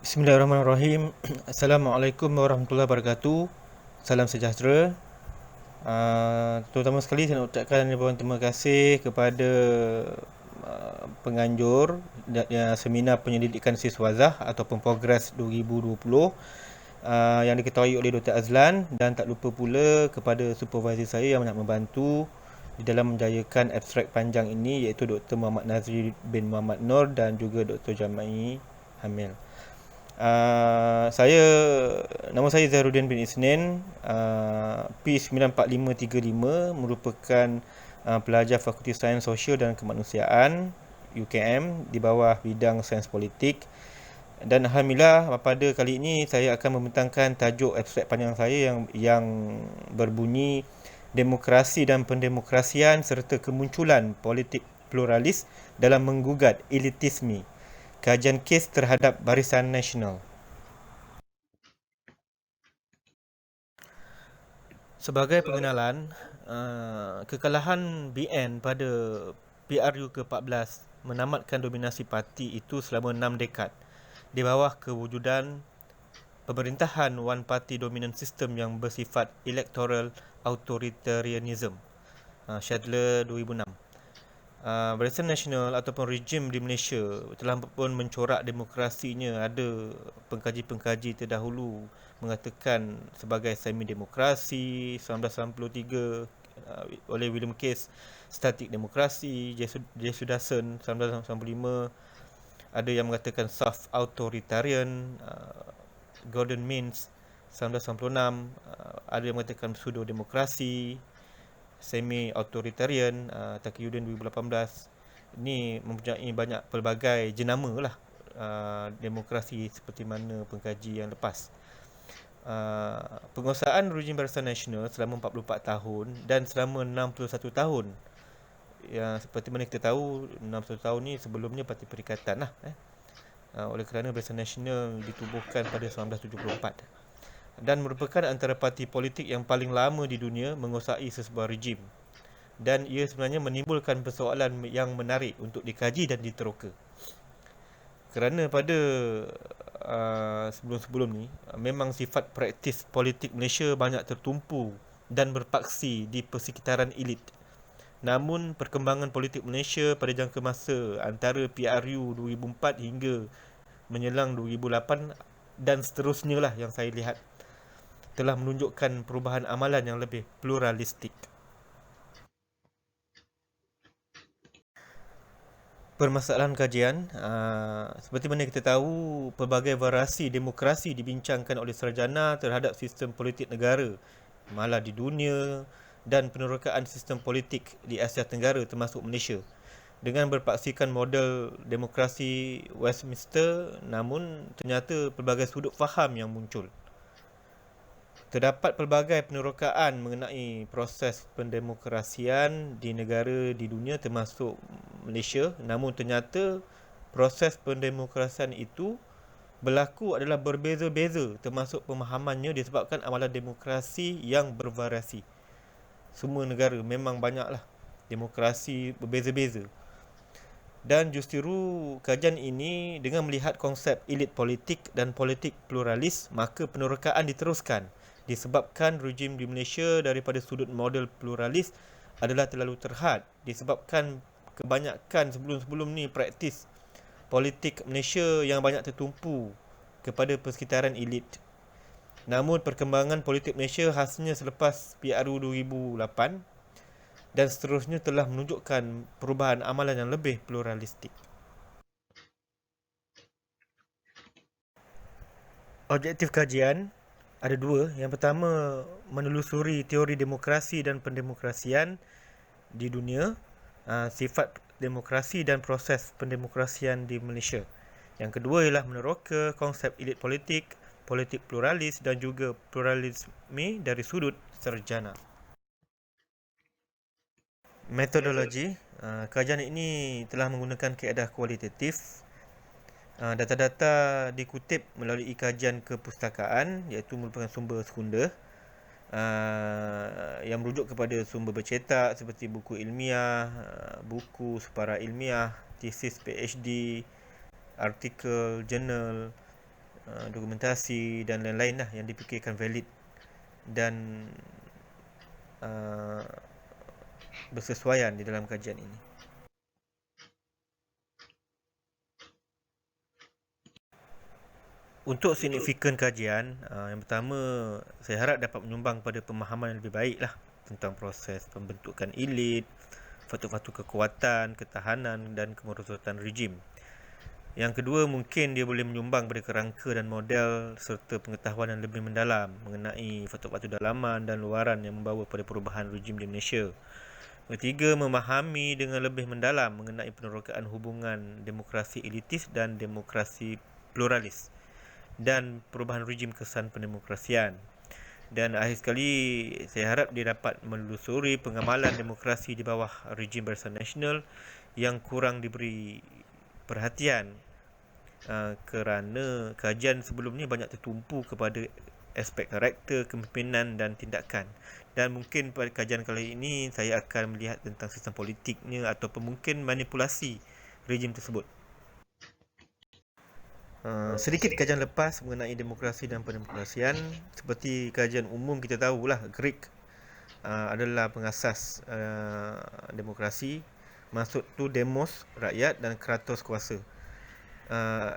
Bismillahirrahmanirrahim. Assalamualaikum warahmatullahi wabarakatuh. Salam sejahtera. Terutama sekali saya nak ucapkan ribuan terima kasih kepada penganjur seminar penyelidikan siswazah ataupun Progress 2020 yang diketahui oleh Dr. Azlan, dan tak lupa pula kepada supervisor saya yang banyak membantu di dalam menjayakan abstrak panjang ini, iaitu Dr. Muhammad Nazri bin Muhammad Nur dan juga Dr. Jamai Hamil. Saya Nama saya Zahruddin bin Isnin, P94535, merupakan pelajar Fakulti Sains Sosial dan Kemanusiaan UKM di bawah bidang Sains Politik. Dan alhamdulillah pada kali ini saya akan membentangkan tajuk abstrak panjang saya yang berbunyi Demokrasi dan Pendemokrasian serta Kemunculan Politik Pluralis dalam Menggugat Elitisme. Kajian kes terhadap Barisan Nasional. Sebagai pengenalan, kekalahan BN pada PRU ke-14 menamatkan dominasi parti itu selama 6 dekad di bawah kewujudan pemerintahan one party dominant system yang bersifat electoral authoritarianism. Shadler 2006. Barisan Nasional ataupun rejim di Malaysia telah pun mencorak demokrasinya. Ada pengkaji-pengkaji terdahulu mengatakan sebagai semi-demokrasi 1993 oleh William Case, statik demokrasi, Jesudasen 1995. Ada yang mengatakan soft authoritarian, Gordon Means 1996. Ada yang mengatakan pseudo demokrasi, semi-authoritarian, Taqiyuddin 2018. Ini mempunyai banyak pelbagai jenama lah demokrasi seperti mana pengkaji yang lepas. Penguasaan rejim Barisan Nasional selama 44 tahun dan selama 61 tahun. Yang seperti mana kita tahu, 61 tahun ni sebelumnya Parti Perikatan lah. Oleh kerana Barisan Nasional ditubuhkan pada 1974. Dan merupakan antara parti politik yang paling lama di dunia menguasai sesebuah rejim. Dan ia sebenarnya menimbulkan persoalan yang menarik untuk dikaji dan diteroka. Kerana pada sebelum-sebelum ni memang sifat praktis politik Malaysia banyak tertumpu dan berpaksi di persekitaran elit. Namun perkembangan politik Malaysia pada jangka masa antara PRU 2004 hingga menjelang 2008 dan seterusnya lah yang saya lihat telah menunjukkan perubahan amalan yang lebih pluralistik. Permasalahan kajian, seperti mana kita tahu, pelbagai variasi demokrasi dibincangkan oleh sarjana terhadap sistem politik negara malah di dunia dan penerokaan sistem politik di Asia Tenggara termasuk Malaysia. Dengan berpaksikan model demokrasi Westminster, namun ternyata pelbagai sudut faham yang muncul. Terdapat pelbagai penerokaan mengenai proses pendemokrasian di negara di dunia termasuk Malaysia, namun ternyata proses pendemokrasian itu berlaku adalah berbeza-beza termasuk pemahamannya disebabkan amalan demokrasi yang bervariasi. Semua negara memang banyaklah demokrasi berbeza-beza. Dan justru kajian ini dengan melihat konsep elit politik dan politik pluralis, maka penerokaan diteruskan disebabkan rejim di Malaysia daripada sudut model pluralis adalah terlalu terhad, disebabkan kebanyakan sebelum-sebelum ni praktis politik Malaysia yang banyak tertumpu kepada persekitaran elit. Namun perkembangan politik Malaysia khasnya selepas PRU 2008 dan seterusnya telah menunjukkan perubahan amalan yang lebih pluralistik. Objektif kajian ada dua. Yang pertama, menelusuri teori demokrasi dan pendemokrasian di dunia, sifat demokrasi dan proses pendemokrasian di Malaysia. Yang kedua ialah meneroka konsep elit politik, politik pluralis dan juga pluralisme dari sudut sarjana. Metodologi, kajian ini telah menggunakan kaedah kualitatif. Data-data dikutip melalui kajian kepustakaan, iaitu merupakan sumber sekunder yang merujuk kepada sumber bercetak seperti buku ilmiah, buku separa ilmiah, tesis PhD, artikel, jurnal dokumentasi dan lain-lain lah yang dipikirkan valid dan bersesuaian di dalam kajian ini. Untuk signifikan kajian, yang pertama saya harap dapat menyumbang pada pemahaman yang lebih baik lah tentang proses pembentukan elit, faktor-faktor kekuatan, ketahanan dan kemerosotan rejim. Yang kedua, mungkin dia boleh menyumbang pada kerangka dan model serta pengetahuan yang lebih mendalam mengenai faktor-faktor dalaman dan luaran yang membawa pada perubahan rejim di Malaysia. Ketiga, memahami dengan lebih mendalam mengenai penerokaan hubungan demokrasi elitis dan demokrasi pluralis dan perubahan rejim kesan pendemokrasian. Dan akhir sekali, saya harap dia dapat menelusuri pengamalan demokrasi di bawah rejim Barisan Nasional yang kurang diberi perhatian kerana kajian sebelum ni banyak tertumpu kepada aspek karakter, kepimpinan dan tindakan. Dan mungkin pada kajian kali ini saya akan melihat tentang sistem politiknya ataupun mungkin manipulasi rejim tersebut. Sedikit kajian lepas mengenai demokrasi dan pendemokrasian. Seperti kajian umum kita tahulah, Greek adalah pengasas demokrasi. Maksud tu demos, rakyat, dan kratos kuasa.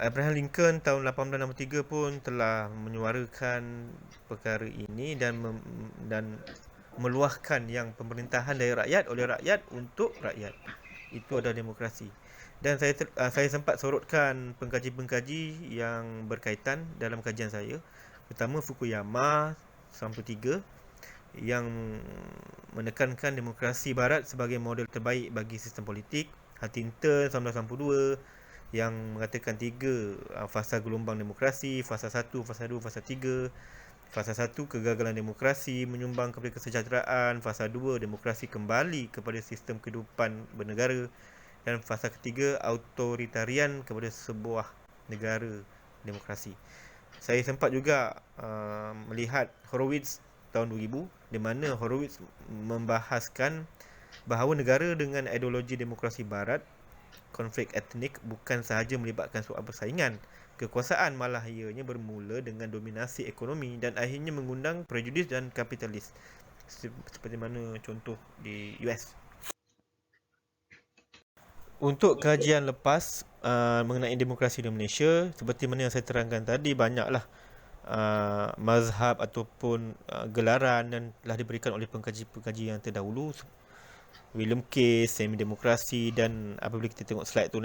Abraham Lincoln tahun 1863 pun telah menyuarakan perkara ini dan meluahkan yang pemerintahan dari rakyat oleh rakyat untuk rakyat. Itu adalah demokrasi. Dan saya sempat sorotkan pengkaji-pengkaji yang berkaitan dalam kajian saya. Pertama, Fukuyama 93 yang menekankan demokrasi barat sebagai model terbaik bagi sistem politik. Huntington 1982 yang mengatakan 3 fasa gelombang demokrasi, fasa 1, fasa 2, fasa 3. Fasa 1, kegagalan demokrasi menyumbang kepada kesejahteraan. Fasa 2, demokrasi kembali kepada sistem kehidupan bernegara. Dan fasa ketiga, autoritarian kepada sebuah negara demokrasi. Saya sempat juga melihat Horowitz tahun 2000, di mana Horowitz membahaskan bahawa negara dengan ideologi demokrasi barat, konflik etnik bukan sahaja melibatkan soal persaingan kekuasaan, malah ianya bermula dengan dominasi ekonomi dan akhirnya mengundang prejudis dan kapitalis, seperti mana contoh di US. Untuk kajian lepas mengenai demokrasi di Malaysia, seperti mana yang saya terangkan tadi, banyaklah mazhab ataupun gelaran yang telah diberikan oleh pengkaji-pengkaji yang terdahulu, William Case, semi-demokrasi, dan apabila kita tengok slide tu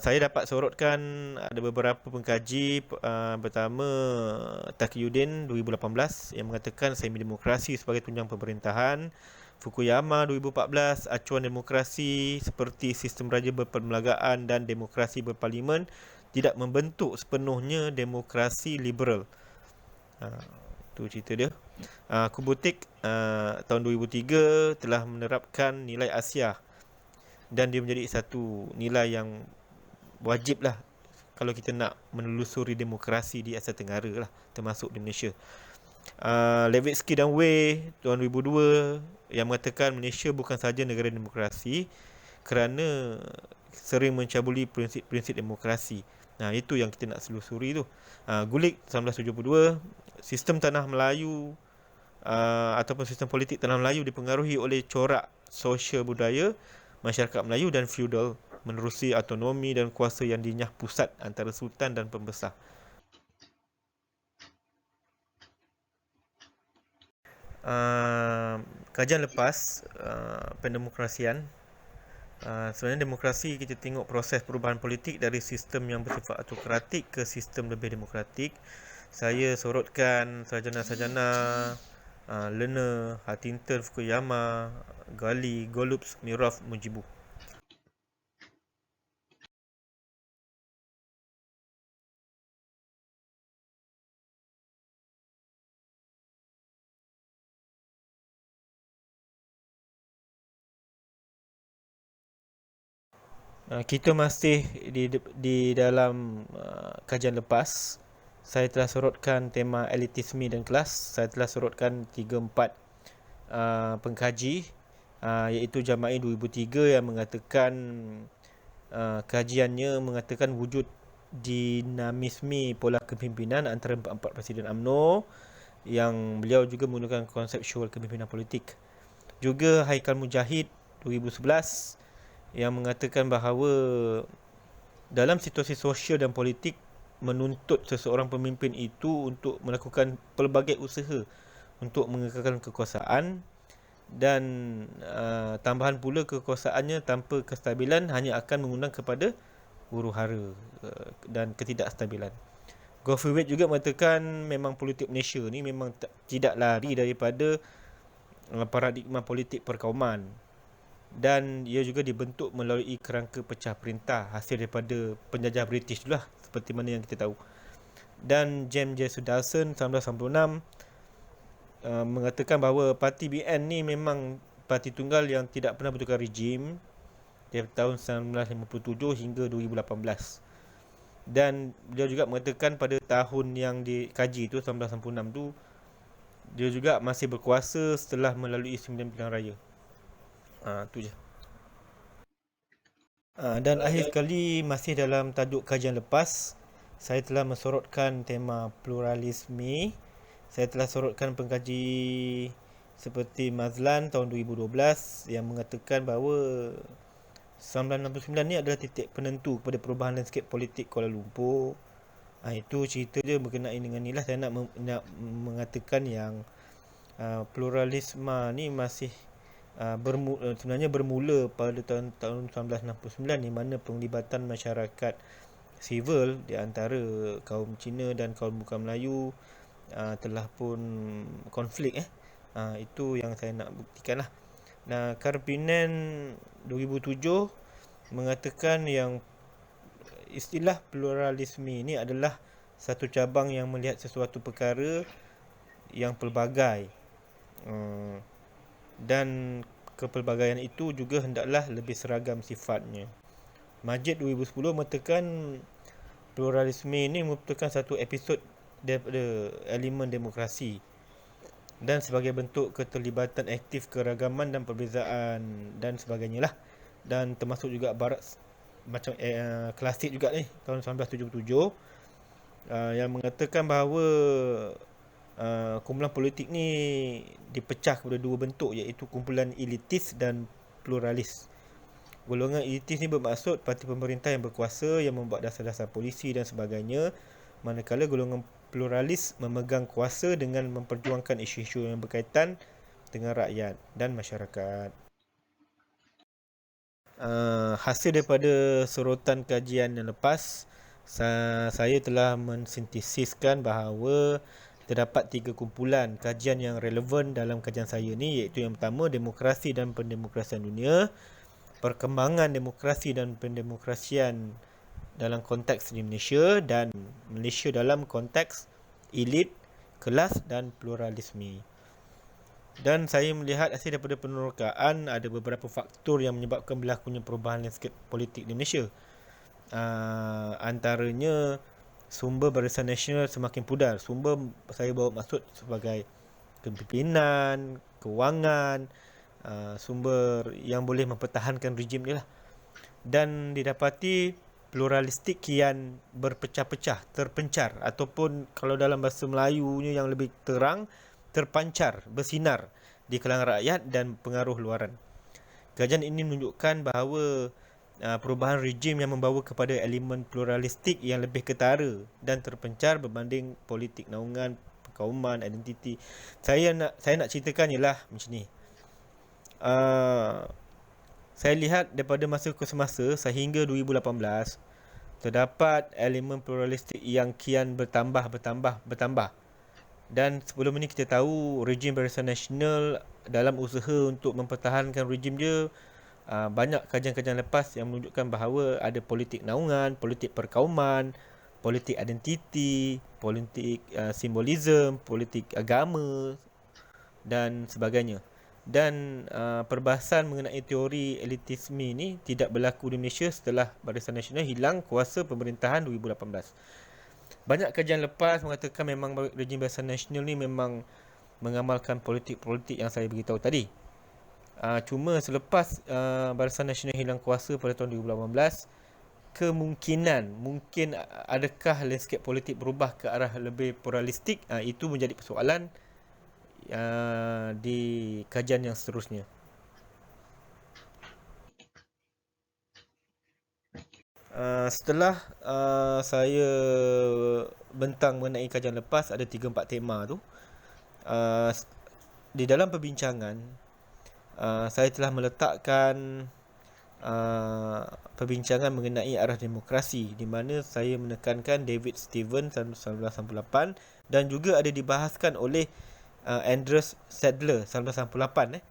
saya dapat sorotkan ada beberapa pengkaji. Pertama, Taqiyuddin 2018 yang mengatakan semi-demokrasi sebagai tunjang pemerintahan. Fukuyama 2014, acuan demokrasi seperti sistem raja berperlembagaan dan demokrasi berparlimen tidak membentuk sepenuhnya demokrasi liberal. Itu cerita dia. Kubutik tahun 2003 telah menerapkan nilai Asia dan dia menjadi satu nilai yang wajib lah kalau kita nak menelusuri demokrasi di Asia Tenggara lah, termasuk di Malaysia. Levitsky dan Wei tahun 2002 yang mengatakan Malaysia bukan sahaja negara demokrasi kerana sering mencabuli prinsip-prinsip demokrasi. Itu yang kita nak selusuri tu. Gulick 1972, sistem tanah Melayu ataupun sistem politik tanah Melayu dipengaruhi oleh corak sosial budaya masyarakat Melayu dan feudal, menerusi autonomi dan kuasa yang dinyah pusat antara sultan dan pembesar. Kajian lepas pendemokrasian, sebenarnya demokrasi kita tengok proses perubahan politik dari sistem yang bersifat autokratik ke sistem lebih demokratik. Saya sorotkan sarjana-sarjana Lerner, Huntington, Fukuyama, Gali, Golubs, Mirov, Mujibu. Kita masih di dalam kajian lepas. Saya telah sorotkan tema elitisme dan kelas. Saya telah sorotkan 3-4 pengkaji, iaitu Jamai 2003 yang mengatakan kajiannya mengatakan wujud dinamisme pola kepimpinan antara empat Presiden UMNO, yang beliau juga menggunakan konseptual kepimpinan politik. Juga Haikal Mujahid 2011 yang mengatakan bahawa dalam situasi sosial dan politik menuntut seseorang pemimpin itu untuk melakukan pelbagai usaha untuk mengekalkan kekuasaan, dan tambahan pula kekuasaannya tanpa kestabilan hanya akan mengundang kepada huru-hara dan ketidakstabilan. Godfrey Wade juga mengatakan memang politik Malaysia ni memang tidak lari daripada paradigma politik perkauman, dan ia juga dibentuk melalui kerangka pecah perintah hasil daripada penjajah British itulah, seperti mana yang kita tahu. Dan James J. Sudarson 1996 mengatakan bahawa parti BN ni memang parti tunggal yang tidak pernah bertukar rejim dari tahun 1957 hingga 2018. Dan dia juga mengatakan pada tahun yang dikaji tu, 1996 tu, dia juga masih berkuasa setelah melalui 9 pilihan raya. Tu je. Dan akhir sekali, masih dalam tajuk kajian lepas, saya telah mensorotkan tema pluralisme. Saya telah sorotkan pengkaji seperti Mazlan tahun 2012 yang mengatakan bahawa 1969 ni adalah titik penentu kepada perubahan landscape politik Kuala Lumpur. Itu cerita dia berkenaan dengan ni lah. Saya nak mengatakan yang pluralisme ni masih sebenarnya bermula pada tahun 1969, di mana penglibatan masyarakat sivil di antara kaum Cina dan kaum bukan Melayu telah pun konflik. Itu yang saya nak buktikan lah. Nah, Karpinen 2007 mengatakan yang istilah pluralisme ini adalah satu cabang yang melihat sesuatu perkara yang pelbagai, dan kepelbagaian itu juga hendaklah lebih seragam sifatnya. Majid 2010 mengatakan pluralisme ini merupakan satu episod daripada elemen demokrasi dan sebagai bentuk keterlibatan aktif keragaman dan perbezaan dan sebagainya lah. Dan termasuk juga barat macam klasik juga ni tahun 1977 yang mengatakan bahawa kumpulan politik ni dipecah kepada dua bentuk, iaitu kumpulan elitis dan pluralis. Golongan elitis ni bermaksud parti pemerintah yang berkuasa yang membuat dasar-dasar polisi dan sebagainya, manakala golongan pluralis memegang kuasa dengan memperjuangkan isu-isu yang berkaitan dengan rakyat dan masyarakat. Hasil daripada sorotan kajian yang lepas, saya telah mensintesiskan bahawa terdapat 3 kumpulan kajian yang relevan dalam kajian saya ni, iaitu yang pertama, demokrasi dan pendemokrasian dunia, perkembangan demokrasi dan pendemokrasian dalam konteks di Malaysia, dan Malaysia dalam konteks elit, kelas dan pluralisme. Dan saya melihat hasil daripada penerokaan ada beberapa faktor yang menyebabkan berlakunya perubahan landscape politik di Malaysia. Antaranya sumber Barisan Nasional semakin pudar. Sumber saya bawa maksud sebagai kepimpinan, kewangan, sumber yang boleh mempertahankan rejim ni lah. Dan didapati pluralistik kian berpecah-pecah, terpencar, ataupun kalau dalam bahasa Melayunya yang lebih terang, terpancar, bersinar di kalangan rakyat dan pengaruh luaran. Kajian ini menunjukkan bahawa perubahan rejim yang membawa kepada elemen pluralistik yang lebih ketara dan terpencar berbanding politik naungan, perkauman, identiti. Saya nak ceritakan ialah macam ni. Saya lihat daripada masa ke semasa sehingga 2018 terdapat elemen pluralistik yang kian bertambah. Dan sebelum ini kita tahu rejim Barisan Nasional dalam usaha untuk mempertahankan rejim dia, banyak kajian-kajian lepas yang menunjukkan bahawa ada politik naungan, politik perkauman, politik identiti, politik simbolisme, politik agama dan sebagainya. Dan perbahasan mengenai teori elitisme ini tidak berlaku di Malaysia setelah Barisan Nasional hilang kuasa pemerintahan 2018. Banyak kajian lepas mengatakan memang rejim Barisan Nasional ni memang mengamalkan politik-politik yang saya beritahu tadi. Cuma selepas Barisan Nasional hilang kuasa pada tahun 2018, kemungkinan, mungkin adakah landscape politik berubah ke arah lebih pluralistik, itu menjadi persoalan di kajian yang seterusnya. Setelah saya bentang mengenai kajian lepas, ada 3-4 tema tu. Di dalam perbincangan, saya telah meletakkan perbincangan mengenai arah demokrasi, di mana saya menekankan David Stevens 1998 dan juga ada dibahaskan oleh Andreas Sadler 1998,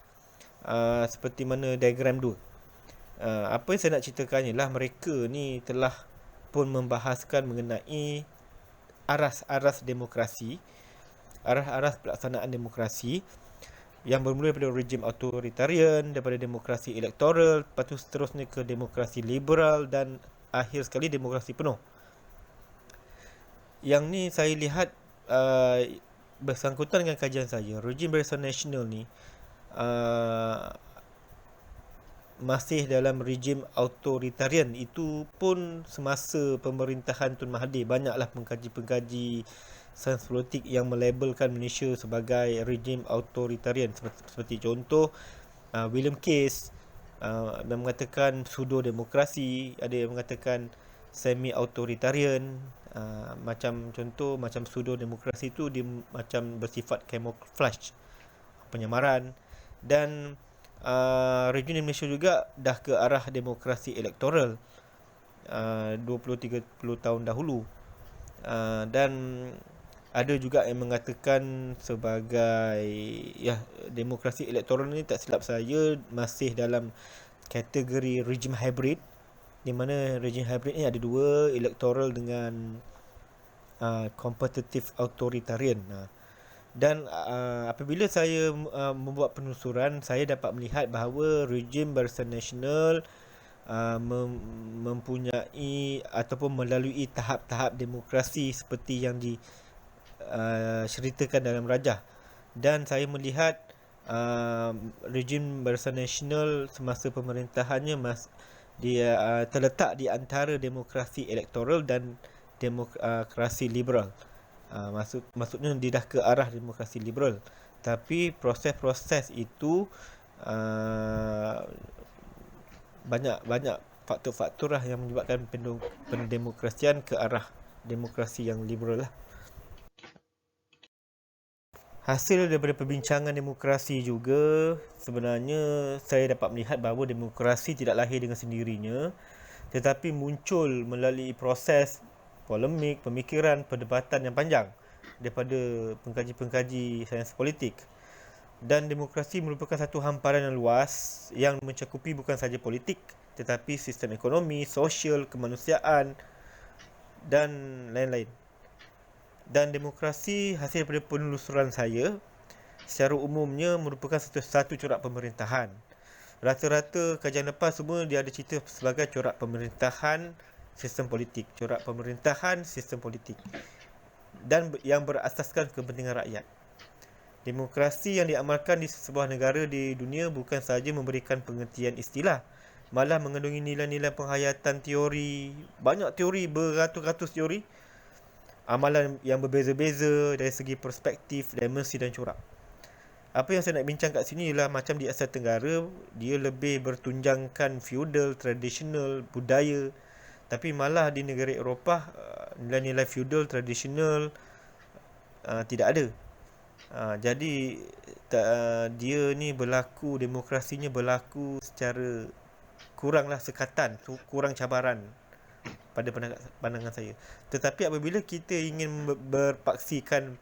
seperti mana diagram 2. Apa yang saya nak ceritakan ialah mereka ni telah pun membahaskan mengenai aras-aras demokrasi, aras-aras pelaksanaan demokrasi yang bermula daripada rejim authoritarian, daripada demokrasi elektoral, lepas tu seterusnya ke demokrasi liberal dan akhir sekali demokrasi penuh. Yang ni saya lihat bersangkutan dengan kajian saya, rejim Barisan Nasional ni masih dalam rejim authoritarian. Itu pun semasa pemerintahan Tun Mahathir. Banyaklah pengkaji-pengkaji sains politik yang melabelkan Malaysia sebagai rejim authoritarian. Seperti contoh William Case yang mengatakan pseudo-demokrasi, ada yang mengatakan semi-authoritarian. Macam contoh, macam pseudo-demokrasi tu dia macam bersifat camouflage, penyamaran. Dan rejim di Malaysia juga dah ke arah demokrasi elektoral 20-30 tahun dahulu. Dan ada juga yang mengatakan sebagai demokrasi elektoral ni, tak silap saya, masih dalam kategori rejim hybrid, di mana rejim hybrid ni ada dua, elektoral dengan competitive authoritarian. Dan apabila saya membuat penelusuran, saya dapat melihat bahawa rejim Barisan Nasional mempunyai ataupun melalui tahap-tahap demokrasi seperti yang diceritakan dalam Rajah. Dan saya melihat rejim Barisan Nasional semasa pemerintahannya dia terletak di antara demokrasi elektoral dan demokrasi liberal. Maksudnya dia dah ke arah demokrasi liberal. Tapi proses-proses itu banyak faktor-faktor lah yang menyebabkan pendemokrasian ke arah demokrasi yang liberal lah. Hasil daripada perbincangan demokrasi juga, sebenarnya saya dapat melihat bahawa demokrasi tidak lahir dengan sendirinya, tetapi muncul melalui proses polemik, pemikiran, perdebatan yang panjang daripada pengkaji-pengkaji sains politik. Dan demokrasi merupakan satu hamparan yang luas yang mencakupi bukan sahaja politik, tetapi sistem ekonomi, sosial, kemanusiaan dan lain-lain. Dan demokrasi hasil daripada penelusuran saya secara umumnya merupakan satu corak pemerintahan. Rata-rata kajian lepas semua dia ada cerita sebagai corak pemerintahan sistem politik, corak pemerintahan sistem politik, dan yang berasaskan kepentingan rakyat. Demokrasi yang diamalkan di sebuah negara di dunia bukan sahaja memberikan pengertian istilah, malah mengandungi nilai-nilai penghayatan teori, banyak teori, beratus-ratus teori, amalan yang berbeza-beza dari segi perspektif, dimensi dan corak. Apa yang saya nak bincang kat sini ialah macam di Asia Tenggara, dia lebih bertunjangkan feudal, tradisional, budaya. Tapi malah di negara Eropah, nilai-nilai feudal, tradisional tidak ada. Jadi dia ni berlaku, demokrasinya berlaku secara kuranglah sekatan, kurang cabaran pada pandangan saya. Tetapi apabila kita ingin berpaksikan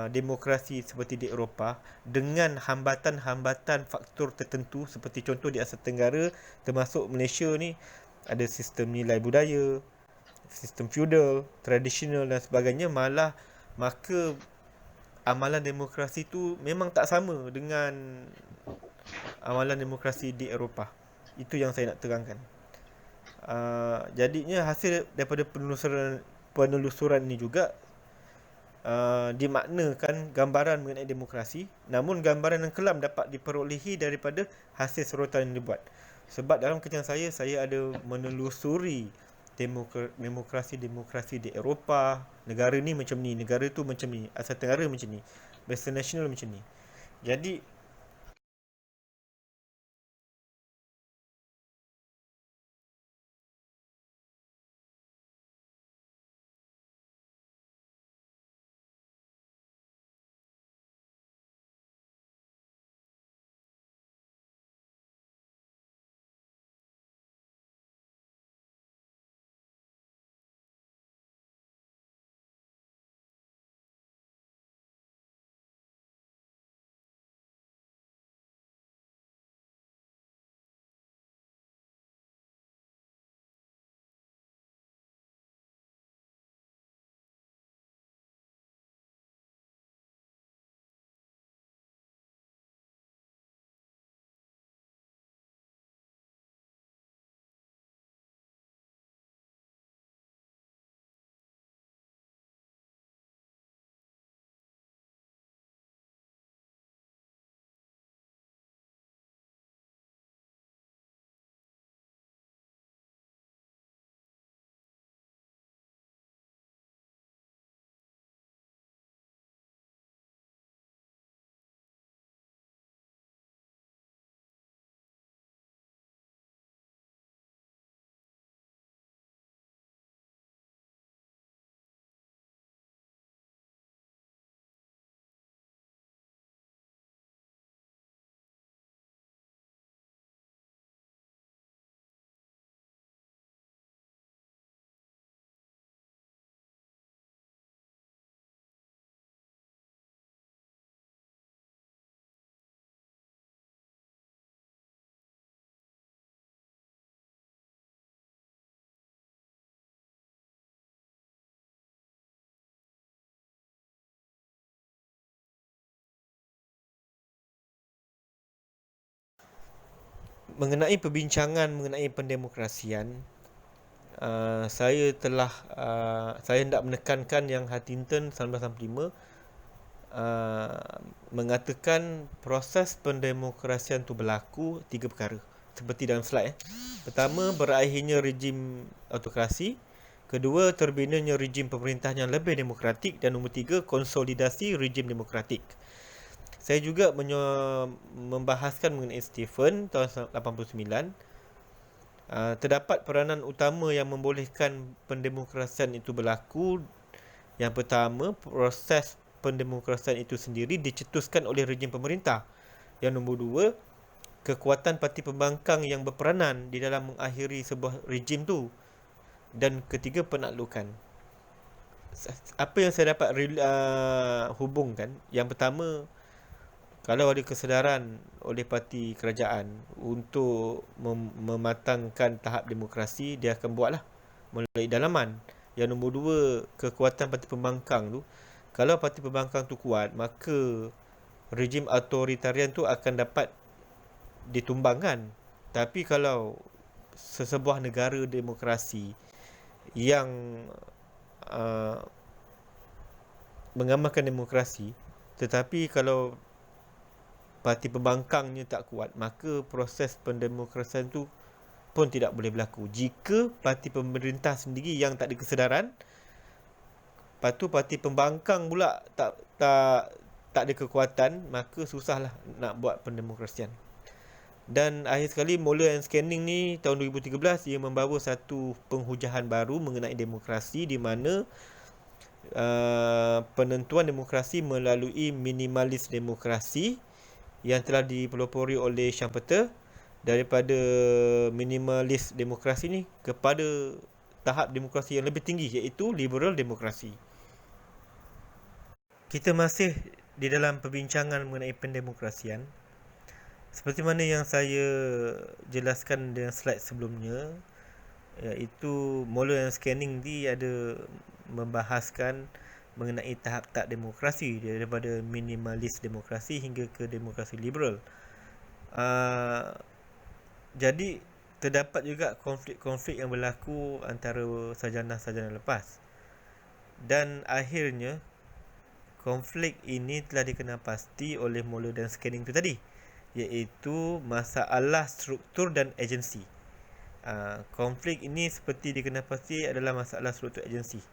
demokrasi seperti di Eropah dengan hambatan-hambatan faktor tertentu, seperti contoh di Asia Tenggara termasuk Malaysia ni, ada sistem nilai budaya, sistem feudal, tradisional dan sebagainya, maka amalan demokrasi tu memang tak sama dengan amalan demokrasi di Eropah. Itu yang saya nak terangkan. Jadinya hasil daripada penelusuran ini juga dimaknakan gambaran mengenai demokrasi, namun gambaran yang kelam dapat diperolehi daripada hasil sorotan yang dibuat. Sebab dalam kerjaan saya ada menelusuri demokrasi-demokrasi di Eropah. Negara ni macam ni, negara tu macam ni, Asia Tenggara macam ni, Western National macam ni. Jadi mengenai perbincangan mengenai pendemokrasian, saya hendak menekankan yang Huntington 1965 mengatakan proses pendemokrasian itu berlaku 3 perkara seperti dalam slide. Pertama, berakhirnya rejim autokrasi. Kedua, terbinanya rejim pemerintahan yang lebih demokratik. Dan nombor 3, konsolidasi rejim demokratik. Saya juga membahaskan mengenai Stephen tahun 89. Terdapat peranan utama yang membolehkan pendemokrasian itu berlaku. Yang pertama, proses pendemokrasian itu sendiri dicetuskan oleh rejim pemerintah. Yang nombor 2, kekuatan parti pembangkang yang berperanan di dalam mengakhiri sebuah rejim tu. Dan ketiga, penaklukan. Apa yang saya dapat hubungkan, yang pertama, kalau ada kesedaran oleh parti kerajaan untuk mematangkan tahap demokrasi, dia akan buatlah melalui dalaman. Yang nombor 2, kekuatan parti pembangkang tu. Kalau parti pembangkang tu kuat, maka rejim authoritarian tu akan dapat ditumbangkan. Tapi kalau sesebuah negara demokrasi yang mengamalkan demokrasi, tetapi kalau parti pembangkangnya tak kuat, maka proses pendemokrasian tu pun tidak boleh berlaku. Jika parti pemerintah sendiri yang tak ada kesedaran, lepas tu parti pembangkang pula tak ada kekuatan, maka susahlah nak buat pendemokrasian. Dan akhir sekali, Muller and Scanning ni tahun 2013 ia membawa satu penghujahan baru mengenai demokrasi, di mana penentuan demokrasi melalui minimalis demokrasi yang telah dipelopori oleh Schumpeter, daripada minimalis demokrasi ni kepada tahap demokrasi yang lebih tinggi, iaitu liberal demokrasi. Kita masih di dalam perbincangan mengenai pendemokrasian. Seperti mana yang saya jelaskan dengan slide sebelumnya, iaitu Muller and Scanning ni ada membahaskan mengenai tahap-tahap demokrasi, daripada minimalis demokrasi hingga ke demokrasi liberal. Jadi terdapat juga konflik-konflik yang berlaku antara sarjana-sarjana lepas. Dan akhirnya konflik ini telah dikenal pasti oleh Muller dan Scanning itu tadi. iaitu masalah struktur dan agensi. Konflik ini seperti dikenal adalah masalah struktur agensi.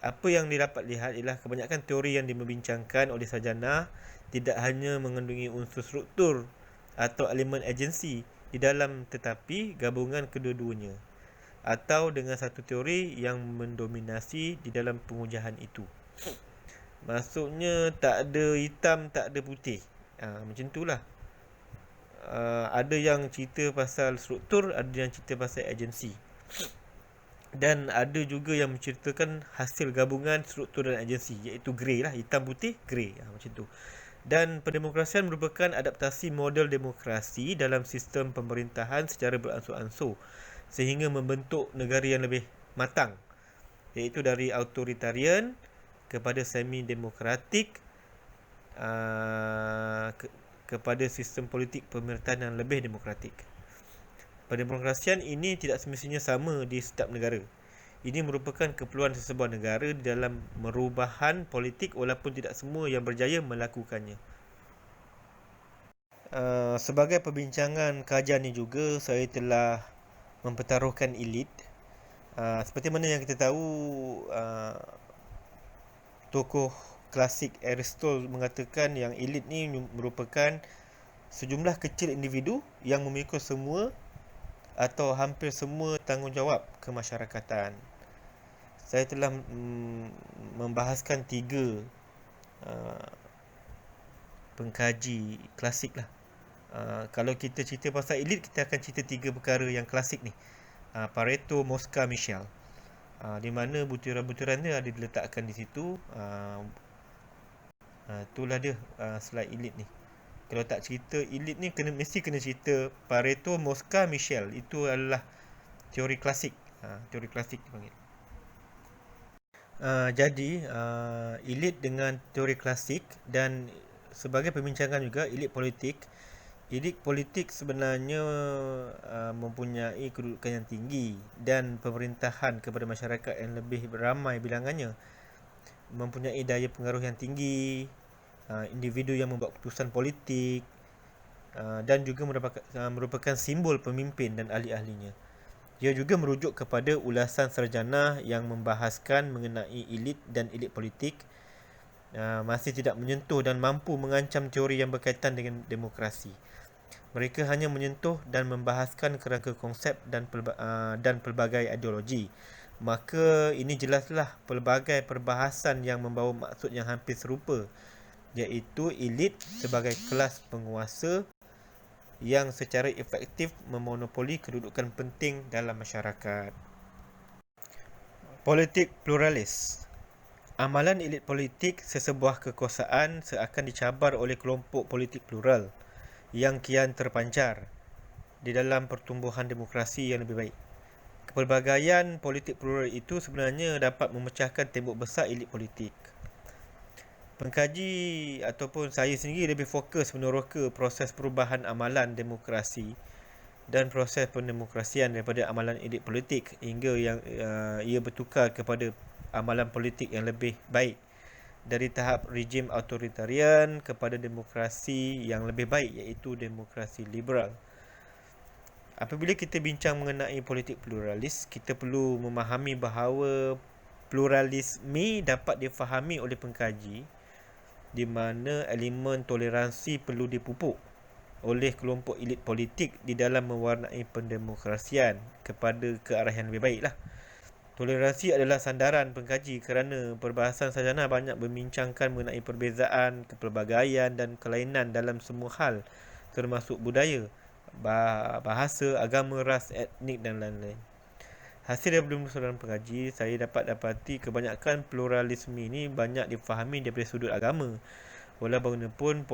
Apa yang didapat lihat ialah kebanyakan teori yang dibincangkan oleh sarjana tidak hanya mengandungi unsur struktur atau elemen agensi di dalam, tetapi gabungan kedua-duanya atau dengan satu teori yang mendominasi di dalam pengujahan itu. Maksudnya tak ada hitam, tak ada putih. Macam itulah. Ada yang cerita pasal struktur, ada yang cerita pasal agensi. Dan ada juga yang menceritakan hasil gabungan struktur dan agensi, iaitu grey lah, hitam putih, grey, macam tu. Dan pendemokrasian merupakan adaptasi model demokrasi dalam sistem pemerintahan secara beransur-ansur sehingga membentuk negara yang lebih matang, iaitu dari autoritarian kepada semi-demokratik, kepada sistem politik pemerintahan yang lebih demokratik. Pendemokrasian ini tidak semestinya sama di setiap negara. Ini merupakan keperluan sesebuah negara di dalam merubahan politik walaupun tidak semua yang berjaya melakukannya. Sebagai perbincangan kajian ini juga, saya telah mempertaruhkan elit. Seperti mana yang kita tahu, tokoh klasik Aristotle mengatakan yang elit ni merupakan sejumlah kecil individu yang memikul semua atau hampir semua tanggungjawab kemasyarakatan. Saya telah membahaskan 3 pengkaji klasik lah. Kalau kita cerita pasal elit, kita akan cerita 3 perkara yang klasik ni. Pareto, Mosca, Michel. Di mana butiran-butiran dia ada diletakkan di situ. Itulah dia slide elit ni. Kalau tak cerita elit ni, mesti kena cerita Pareto, Mosca, Michel. Itu adalah teori klasik. Teori klasik dipanggil. Jadi elit dengan teori klasik, dan sebagai perbincangan juga elit politik. Elit politik sebenarnya mempunyai kedudukan yang tinggi dan pemerintahan kepada masyarakat yang lebih ramai bilangannya, mempunyai daya pengaruh yang tinggi, individu yang membuat keputusan politik, dan juga merupakan simbol pemimpin dan ahli-ahlinya. Ia juga merujuk kepada ulasan sarjana yang membahaskan mengenai elit dan elit politik masih tidak menyentuh dan mampu mengancam teori yang berkaitan dengan demokrasi. Mereka hanya menyentuh dan membahaskan kerangka konsep dan pelbagai ideologi. Maka ini jelaslah pelbagai perbahasan yang membawa maksud yang hampir serupa, iaitu elit sebagai kelas penguasa yang secara efektif memonopoli kedudukan penting dalam masyarakat. Politik pluralis. Amalan elit politik sesebuah kekuasaan seakan dicabar oleh kelompok politik plural yang kian terpancar di dalam pertumbuhan demokrasi yang lebih baik. Kepelbagaian politik plural itu sebenarnya dapat memecahkan tembok besar elit politik. Pengkaji ataupun saya sendiri lebih fokus meneroka proses perubahan amalan demokrasi dan proses pendemokrasian daripada amalan elit politik hingga yang ia bertukar kepada amalan politik yang lebih baik, dari tahap rejim autoritarian kepada demokrasi yang lebih baik, iaitu demokrasi liberal. Apabila kita bincang mengenai politik pluralis, kita perlu memahami bahawa pluralisme dapat difahami oleh pengkaji di mana elemen toleransi perlu dipupuk oleh kelompok elit politik di dalam mewarnai pendemokrasian kepada ke arah yang lebih baik lah. Toleransi adalah sandaran pengkaji kerana perbahasan sarjana banyak membincangkan mengenai perbezaan, kepelbagaian dan kelainan dalam semua hal, termasuk budaya, bahasa, agama, ras, etnik dan lain-lain. Hasil daripada penelusuran pengkaji, saya dapat dapati kebanyakan pluralisme ini banyak difahami daripada sudut agama. Walaupun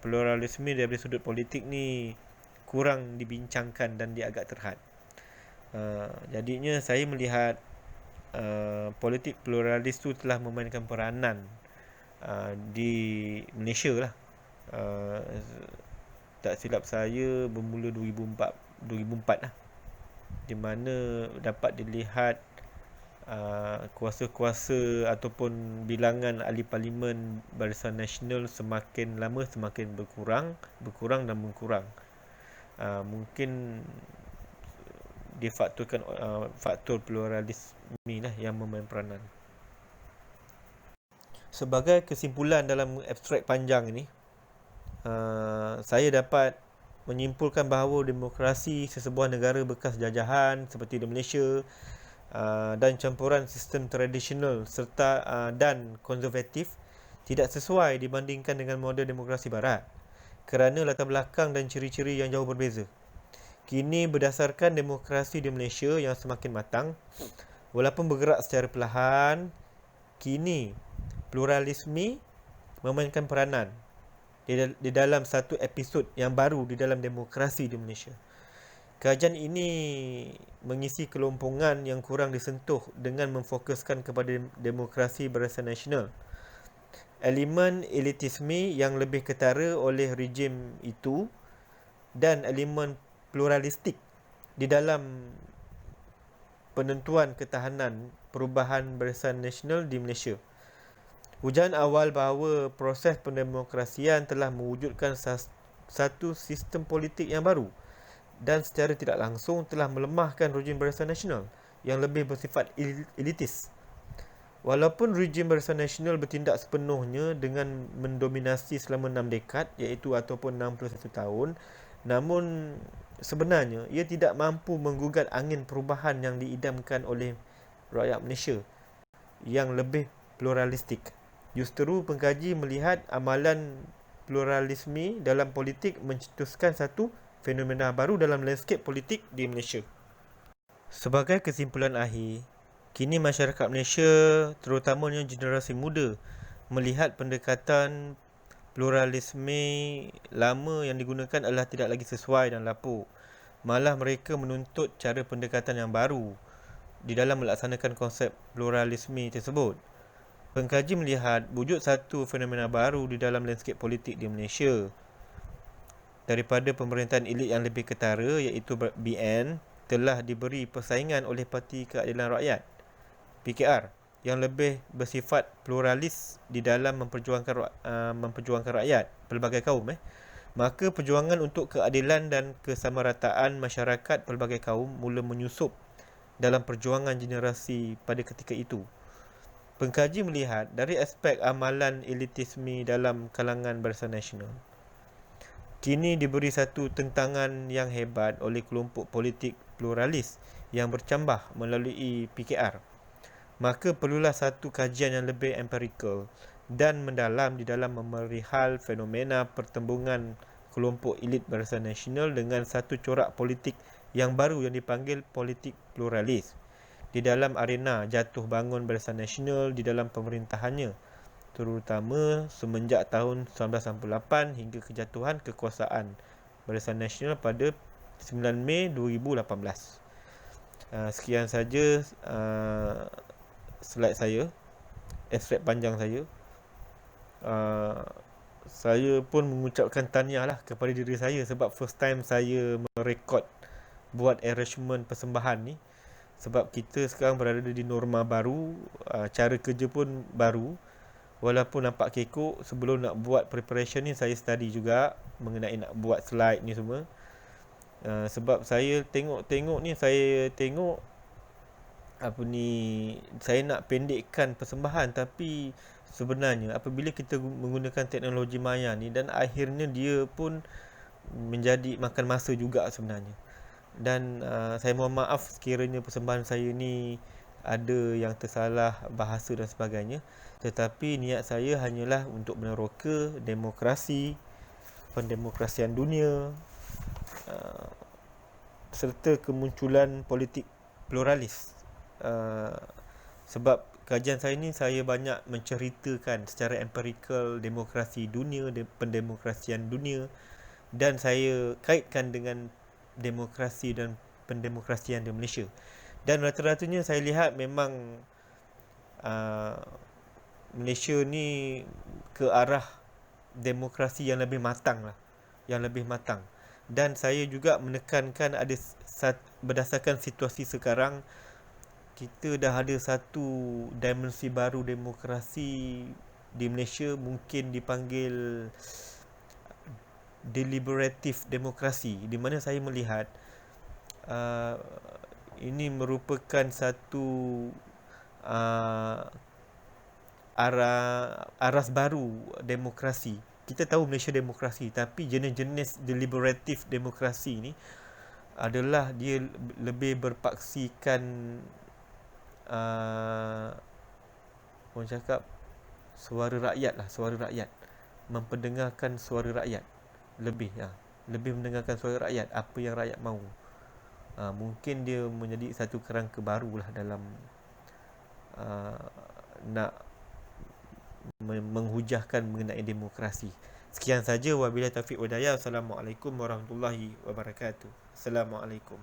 pluralisme daripada sudut politik ni kurang dibincangkan dan dia agak terhad. Jadinya saya melihat politik pluralis tu telah memainkan peranan di Malaysia lah. Tak silap saya bermula 2004 lah, di mana dapat dilihat kuasa-kuasa ataupun bilangan ahli parlimen Barisan Nasional semakin lama semakin berkurang dan berkurang. Mungkin difaktorkan faktor pluralisme lah yang memain peranan. Sebagai kesimpulan dalam abstrak panjang ini, saya dapat menyimpulkan bahawa demokrasi sesebuah negara bekas jajahan seperti di Malaysia dan campuran sistem tradisional serta dan konservatif tidak sesuai dibandingkan dengan model demokrasi barat kerana latar belakang dan ciri-ciri yang jauh berbeza. Kini berdasarkan demokrasi di Malaysia yang semakin matang, walaupun bergerak secara perlahan, kini pluralisme memainkan peranan di dalam satu episod yang baru di dalam demokrasi di Malaysia. Kajian ini mengisi kelompongan yang kurang disentuh dengan memfokuskan kepada demokrasi barisan nasional. Elemen elitisme yang lebih ketara oleh rejim itu dan elemen pluralistik di dalam penentuan ketahanan perubahan barisan nasional di Malaysia. Hujan awal bahawa proses pendemokrasian telah mewujudkan satu sistem politik yang baru dan secara tidak langsung telah melemahkan rejim barisan nasional yang lebih bersifat elitis. Walaupun rejim barisan nasional bertindak sepenuhnya dengan mendominasi selama 6 dekad iaitu ataupun 61 tahun, namun sebenarnya ia tidak mampu menggugat angin perubahan yang diidamkan oleh rakyat Malaysia yang lebih pluralistik. Justru pengkaji melihat amalan pluralisme dalam politik mencetuskan satu fenomena baru dalam landscape politik di Malaysia. Sebagai kesimpulan akhir, kini masyarakat Malaysia, terutamanya generasi muda, melihat pendekatan pluralisme lama yang digunakan adalah tidak lagi sesuai dan lapuk. Malah mereka menuntut cara pendekatan yang baru di dalam melaksanakan konsep pluralisme tersebut. Pengkaji melihat wujud satu fenomena baru di dalam landscape politik di Malaysia. Daripada pemerintahan elit yang lebih ketara iaitu BN telah diberi persaingan oleh Parti Keadilan Rakyat PKR yang lebih bersifat pluralis di dalam memperjuangkan rakyat pelbagai kaum. Maka perjuangan untuk keadilan dan kesamarataan masyarakat pelbagai kaum mula menyusup dalam perjuangan generasi pada ketika itu. Pengkaji melihat dari aspek amalan elitisme dalam kalangan barisan nasional. Kini diberi satu tentangan yang hebat oleh kelompok politik pluralis yang bercambah melalui PKR. Maka perlulah satu kajian yang lebih empirikal dan mendalam di dalam memerihal fenomena pertembungan kelompok elit barisan nasional dengan satu corak politik yang baru yang dipanggil politik pluralis di dalam arena jatuh bangun barisan nasional di dalam pemerintahannya, terutama semenjak tahun 1998 hingga kejatuhan kekuasaan Barisan Nasional pada 9 Mei 2018. Sekian saja slide saya, abstrak panjang saya. Saya pun mengucapkan tahniah lah kepada diri saya sebab first time saya merekod buat arrangement persembahan ni. Sebab kita sekarang berada di norma baru, cara kerja pun baru. Walaupun nampak kekok, sebelum nak buat preparation ni saya study juga mengenai nak buat slide ni semua. Sebab saya tengok ni, saya tengok saya nak pendekkan persembahan, tapi sebenarnya apabila kita menggunakan teknologi maya ni, dan akhirnya dia pun menjadi makan masa juga sebenarnya. Dan saya mohon maaf sekiranya persembahan saya ni ada yang tersalah bahasa dan sebagainya, tetapi niat saya hanyalah untuk meneroka demokrasi, pendemokrasian dunia, serta kemunculan politik pluralis. Sebab kajian saya ni saya banyak menceritakan secara empirikal demokrasi dunia, pendemokrasian dunia, dan saya kaitkan dengan demokrasi dan pendemokrasian di Malaysia. Dan rata-ratanya saya lihat memang Malaysia ni ke arah demokrasi yang lebih matang lah, yang lebih matang. Dan saya juga menekankan ada berdasarkan situasi sekarang, kita dah ada satu dimensi baru demokrasi di Malaysia, mungkin dipanggil deliberative demokrasi, di mana saya melihat uh, ini merupakan satu uh, aras baru demokrasi. Kita tahu Malaysia demokrasi, tapi jenis-jenis deliberative demokrasi ni adalah dia lebih berpaksikan orang cakap suara rakyat lah, suara rakyat, memperdengarkan suara rakyat lebih lebih mendengarkan suara rakyat, apa yang rakyat mahu. Mungkin dia menjadi satu kerangka baru lah dalam nak menghujahkan mengenai demokrasi. Sekian saja, wabillahi taufiq wal hidayah. Assalamualaikum warahmatullahi wabarakatuh. Assalamualaikum.